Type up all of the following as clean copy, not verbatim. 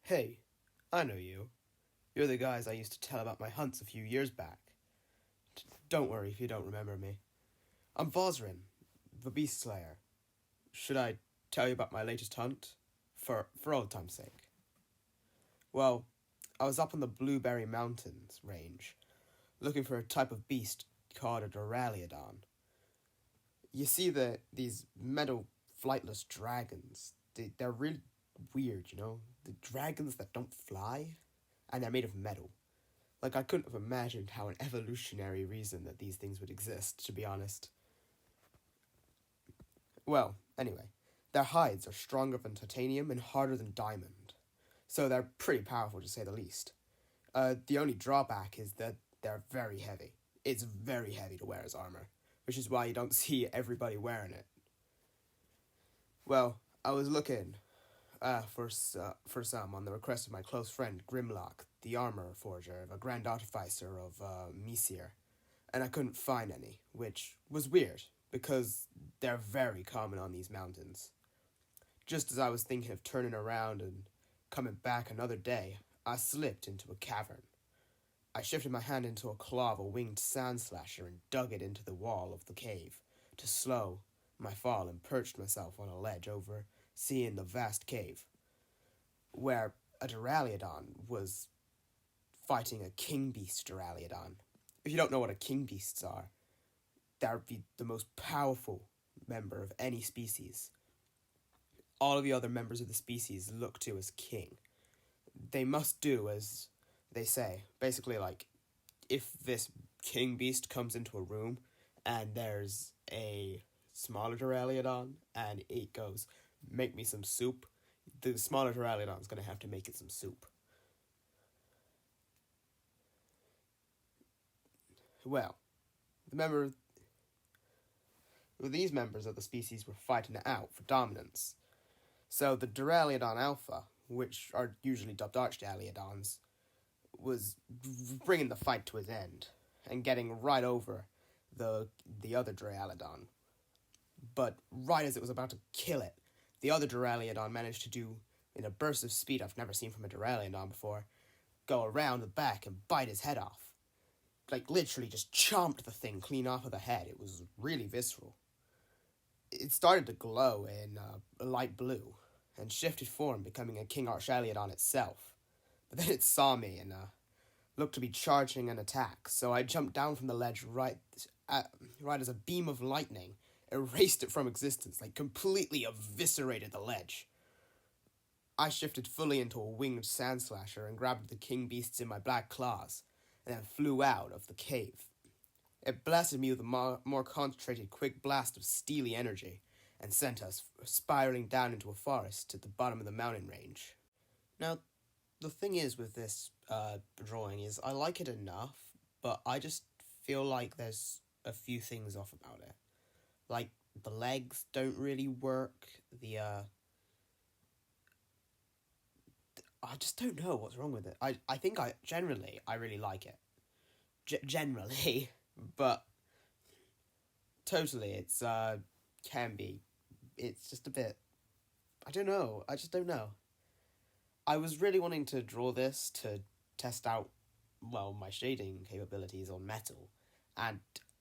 Hey, I know you. You're the guys I used to tell about my hunts a few years back. Don't worry if you don't remember me. I'm Vosrin, the Beast Slayer. Should I tell you about my latest hunt? For old time's sake. Well, I was up on the Blueberry Mountains range, looking for a type of beast called a Duraliodon. You see these metal flightless dragons. They're really weird, you know? The dragons that don't fly, and they're made of metal. Like, I couldn't have imagined how an evolutionary reason that these things would exist, to be honest. Well, anyway, their hides are stronger than titanium and harder than diamond, so they're pretty powerful to say the least. The only drawback is that they're very heavy. It's very heavy to wear as armor, which is why you don't see everybody wearing it. Well, I was looking for some on the request of my close friend Grimlock, the armor forger, the Grand Artificer of Misir, and I couldn't find any, which was weird, because they're very common on these mountains. Just as I was thinking of turning around and coming back another day, I slipped into a cavern. I shifted my hand into a claw of a winged sand slasher and dug it into the wall of the cave to slow my fall and perched myself on a ledge overseeing the vast cave, where a Duraliodon was fighting a king beast Duraliodon. If you don't know what a king beasts are, they're the most powerful member of any species. All of the other members of the species look to as king. They must do as they say. Basically, like, if this king beast comes into a room and there's a smaller Duraliodon and it goes, make me some soup, the smaller Duraliodon's going to have to make it some soup. Well, these members of the species were fighting it out for dominance. So the Duraliodon Alpha, which are usually dubbed Archdaliodons, was bringing the fight to its end and getting right over the other Duraliodon. But right as it was about to kill it, the other Duraliodon managed to do, in a burst of speed I've never seen from a Duraliodon before, go around the back and bite his head off. Like, literally just chomped the thing clean off of the head. It was really visceral. It started to glow in a light blue and shifted form, becoming a King Archaliodon itself. But then it saw me and looked to be charging an attack, so I jumped down from the ledge right as a beam of lightning erased it from existence, like completely eviscerated the ledge. I shifted fully into a winged sand slasher and grabbed the king beasts in my black claws, and then flew out of the cave. It blasted me with a more concentrated quick blast of steely energy, and sent us spiraling down into a forest at the bottom of the mountain range. Now, the thing is with this drawing is I like it enough, but I just feel like there's a few things off about it. Like, the legs don't really work, I just don't know what's wrong with it. I think I really like it. Generally, but totally, it's just a bit, I don't know, I just don't know. I was really wanting to draw this to test out, well, my shading capabilities on metal, and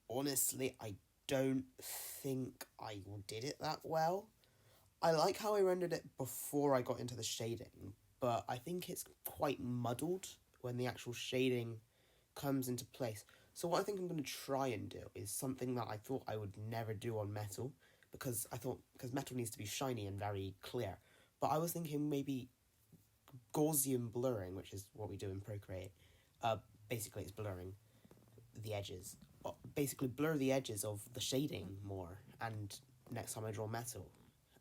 honestly, I don't think I did it that well. I like how I rendered it before I got into the shading, but I think it's quite muddled when the actual shading comes into place. So what I think I'm going to try and do is something that I thought I would never do on metal, because metal needs to be shiny and very clear. But I was thinking maybe Gaussian blurring, which is what we do in Procreate. Basically, it's blurring the edges. Basically, blur the edges of the shading more, and next time I draw metal,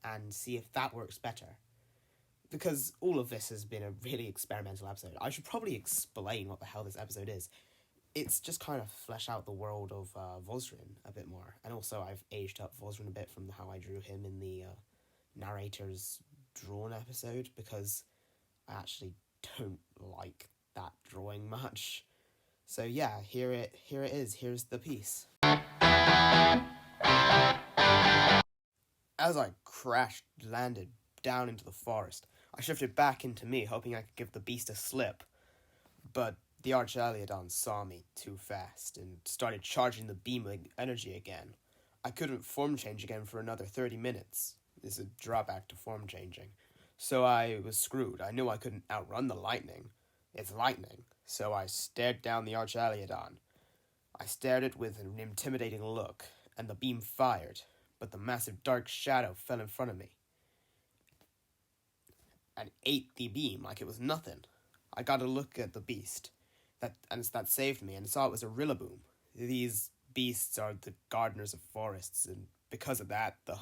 and see if that works better. Because all of this has been a really experimental episode. I should probably explain what the hell this episode is. It's just kind of flesh out the world of Vosrin a bit more. And also, I've aged up Vosrin a bit from how I drew him in the narrator's drawn episode, because I actually don't like that drawing much. So yeah, here it is. Here's the piece. As I landed down into the forest, I shifted back into me, hoping I could give the beast a slip, but the Arch-Aliodon saw me too fast and started charging the beam of energy again. I couldn't form change again for another 30 minutes. This is a drawback to form changing. So I was screwed. I knew I couldn't outrun the lightning. It's lightning. So I stared down the Arch-Aliodon. I stared it with an intimidating look, and the beam fired, but the massive dark shadow fell in front of me and ate the beam like it was nothing. I got a look at the beast, that saved me, and saw it was a Rillaboom. These beasts are the gardeners of forests, and because of that, the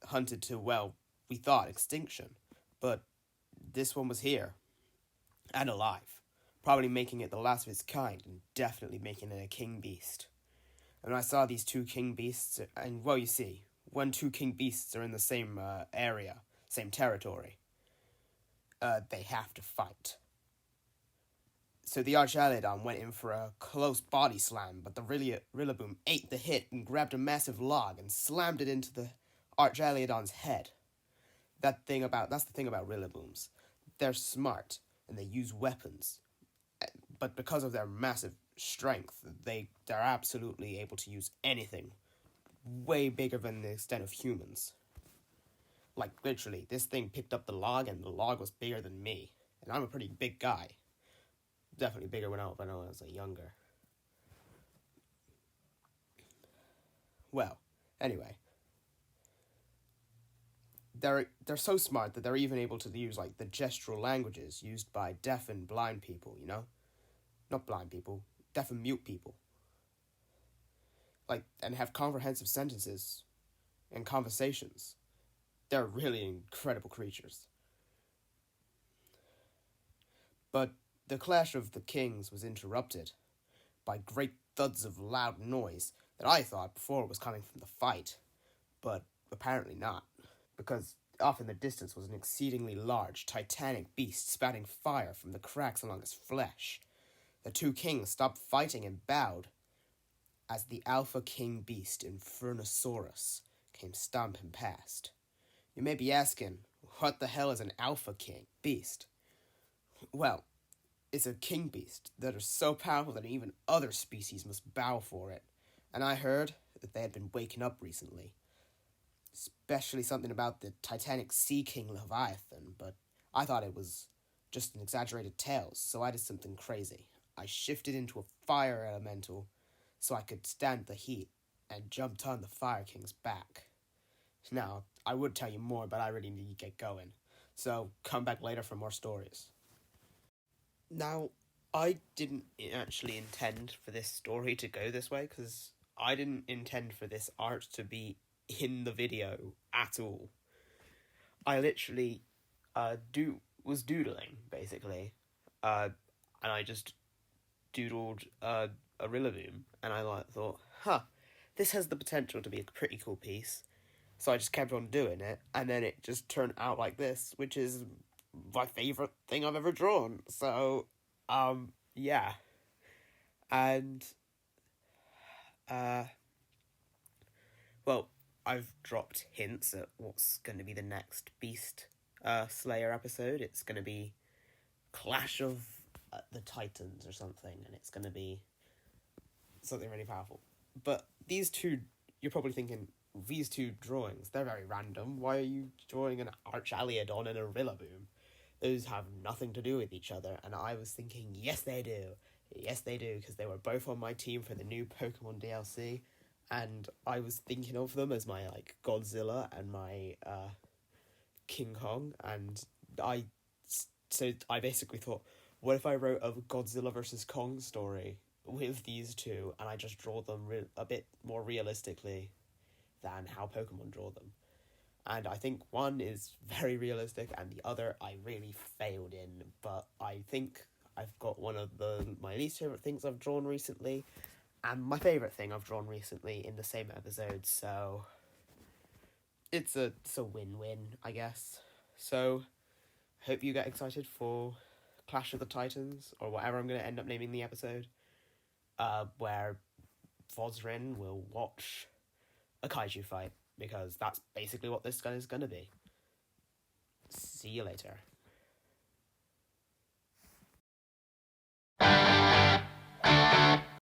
hunted to, well, we thought extinction. But this one was here, and alive, probably making it the last of its kind, and definitely making it a king beast. And when I saw these two king beasts, and, well, you see, when two king beasts are in the same area, same territory, they have to fight. So the Arch-Aliodon went in for a close body slam, but the Rillaboom ate the hit and grabbed a massive log and slammed it into the Arch-Aliodon's head. That's the thing about Rillabooms. They're smart, and they use weapons. But because of their massive strength, they're absolutely able to use anything way bigger than the extent of humans. Like, literally, this thing picked up the log, and the log was bigger than me. And I'm a pretty big guy. Definitely bigger when I was younger. Well, anyway. They're so smart that they're even able to use, like, the gestural languages used by deaf and blind people, you know? Not blind people, deaf and mute people. Like, and have comprehensive sentences and conversations. They're really incredible creatures. But the clash of the kings was interrupted by great thuds of loud noise that I thought before was coming from the fight, but apparently not, because off in the distance was an exceedingly large, titanic beast spouting fire from the cracks along its flesh. The two kings stopped fighting and bowed as the Alpha King Beast, Infernosaurus, came stomping past. You may be asking, what the hell is an Alpha King Beast? Well, it's a king beast that is so powerful that even other species must bow for it. And I heard that they had been waking up recently. Especially something about the Titanic Sea King Leviathan, but I thought it was just an exaggerated tale, so I did something crazy. I shifted into a fire elemental so I could stand the heat and jumped on the Fire King's back. Now, I would tell you more, but I really need to get going. So, come back later for more stories. Now, I didn't actually intend for this story to go this way, because I didn't intend for this art to be in the video at all. I literally was doodling, basically. And I just doodled a Rillaboom, and I thought, this has the potential to be a pretty cool piece. So I just kept on doing it, and then it just turned out like this, which is my favourite thing I've ever drawn. So, yeah. And, well, I've dropped hints at what's going to be the next Beast Slayer episode. It's going to be Clash of the Titans or something, and it's going to be something really powerful. But these two, you're probably thinking, these two drawings, they're very random. Why are you drawing an Arch-Aliodon and a Rillaboom? Those have nothing to do with each other. And I was thinking, yes, they do. Yes, they do, because they were both on my team for the new Pokemon DLC. And I was thinking of them as my, like, Godzilla and my King Kong. And I basically thought, what if I wrote a Godzilla versus Kong story with these two, and I just draw them a bit more realistically than how Pokemon draw them. And I think one is very realistic, and the other I really failed in, but I think I've got one of my least favourite things I've drawn recently, and my favourite thing I've drawn recently in the same episode, so it's a win-win, I guess. So, hope you get excited for Clash of the Titans, or whatever I'm going to end up naming the episode, where Fosrin will watch a kaiju fight, because that's basically what this gun is going to be. See you later.